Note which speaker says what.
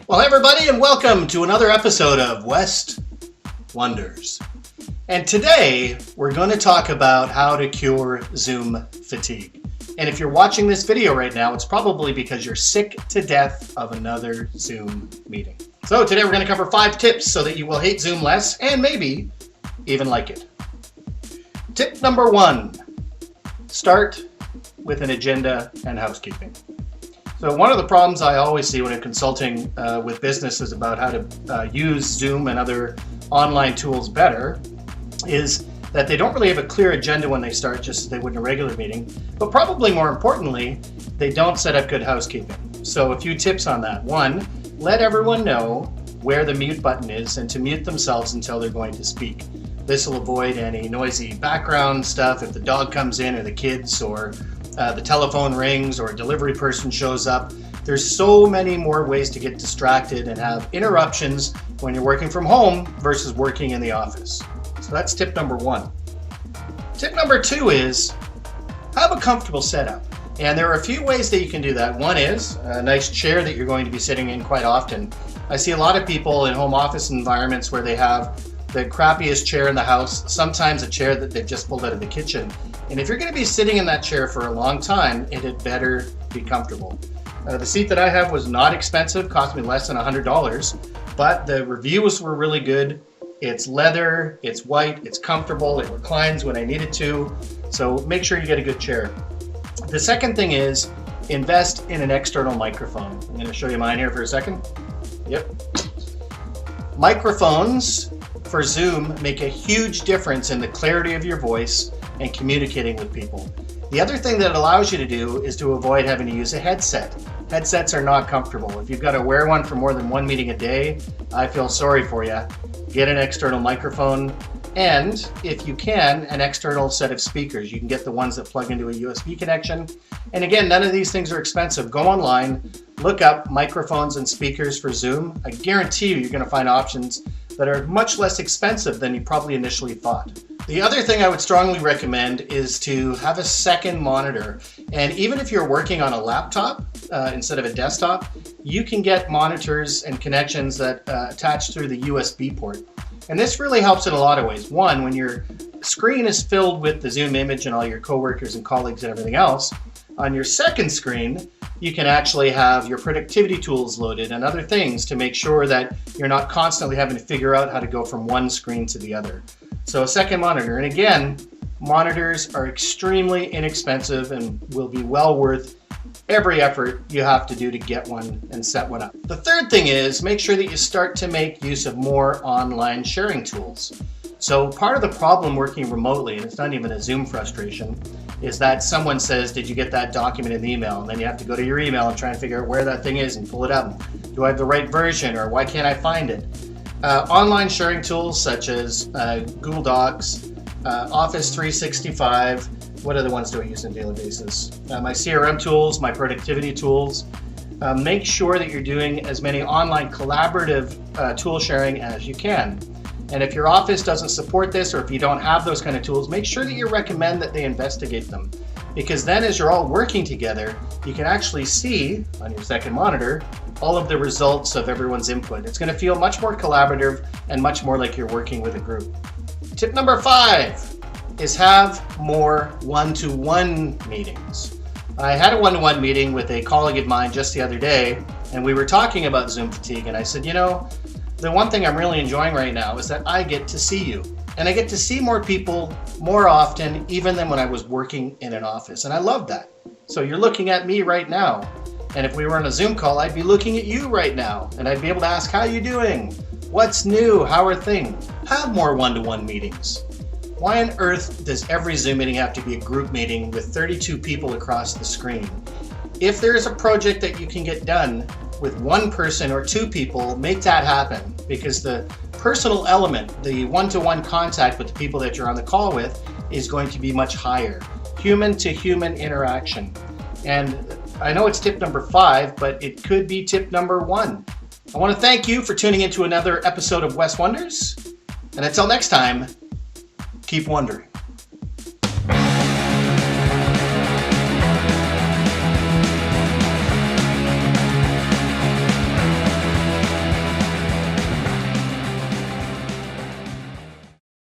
Speaker 1: Well, hey everybody, and welcome to another episode of West Wonders. And today, we're going to talk about how to cure Zoom fatigue. And if you're watching this video right now, it's probably because you're sick to death of another Zoom meeting. So today we're going to cover 5 tips so that you will hate Zoom less and maybe even like it. Tip number 1, start with an agenda and housekeeping. So one of the problems I always see when I'm consulting with businesses about how to use Zoom and other online tools better is that they don't really have a clear agenda when they start, just as they would in a regular meeting. But probably more importantly, they don't set up good housekeeping. So a few tips on that. 1, let everyone know where the mute button is and to mute themselves until they're going to speak. This will avoid any noisy background stuff if the dog comes in or the kids or the telephone rings or a delivery person shows up. There's so many more ways to get distracted and have interruptions when you're working from home versus working in the office. So that's tip number 1. Tip number 2 is have a comfortable setup. And there are a few ways that you can do that. One is a nice chair that you're going to be sitting in quite often. I see a lot of people in home office environments where they have the crappiest chair in the house, sometimes a chair that they've just pulled out of the kitchen. And if you're going to be sitting in that chair for a long time, it had better be comfortable. The seat that I have was not expensive, cost me less than $100, but the reviews were really good. It's leather, it's white, it's comfortable, it reclines when I need it to. So make sure you get a good chair. The second thing is invest in an external microphone. I'm going to show you mine here for a second. Yep. Microphones for Zoom make a huge difference in the clarity of your voice and communicating with people. The other thing that it allows you to do is to avoid having to use a headset. Headsets are not comfortable. If you've got to wear one for more than one meeting a day, I feel sorry for you. Get an external microphone and, if you can, an external set of speakers. You can get the ones that plug into a USB connection. And again, none of these things are expensive. Go online, look up microphones and speakers for Zoom. I guarantee you're going to find options that are much less expensive than you probably initially thought. The other thing I would strongly recommend is to have a second monitor. And even if you're working on a laptop instead of a desktop, you can get monitors and connections that attach through the USB port. And this really helps in a lot of ways. 1, when your screen is filled with the Zoom image and all your coworkers and colleagues and everything else, on your second screen, you can actually have your productivity tools loaded and other things to make sure that you're not constantly having to figure out how to go from one screen to the other. So a second monitor. And again, monitors are extremely inexpensive and will be well worth every effort you have to do to get one and set one up. The third thing is make sure that you start to make use of more online sharing tools. So part of the problem working remotely, and it's not even a Zoom frustration, is that someone says, did you get that document in the email? And then you have to go to your email and try and figure out where that thing is and pull it up. Do I have the right version, or why can't I find it? Online sharing tools such as Google Docs, Office 365, what other ones do I use on a daily basis? My CRM tools, my productivity tools. Make sure that you're doing as many online collaborative tool sharing as you can. And if your office doesn't support this, or if you don't have those kind of tools, make sure that you recommend that they investigate them. Because then as you're all working together, you can actually see on your second monitor all of the results of everyone's input. It's going to feel much more collaborative and much more like you're working with a group. Tip number 5 is have more one-to-one meetings. I had a one-to-one meeting with a colleague of mine just the other day, and we were talking about Zoom fatigue, and I said, you know, the one thing I'm really enjoying right now is that I get to see you. And I get to see more people more often, even than when I was working in an office. And I love that. So you're looking at me right now. And if we were on a Zoom call, I'd be looking at you right now. And I'd be able to ask, how you doing? What's new? How are things? Have more one-to-one meetings. Why on earth does every Zoom meeting have to be a group meeting with 32 people across the screen? If there is a project that you can get done with one person or 2 people, make that happen, because the personal element, the one-to-one contact with the people that you're on the call with, is going to be much higher. Human-to-human interaction. And I know it's tip number 5, but it could be tip number 1. I want to thank you for tuning into another episode of West Wonders. And until next time, keep wondering.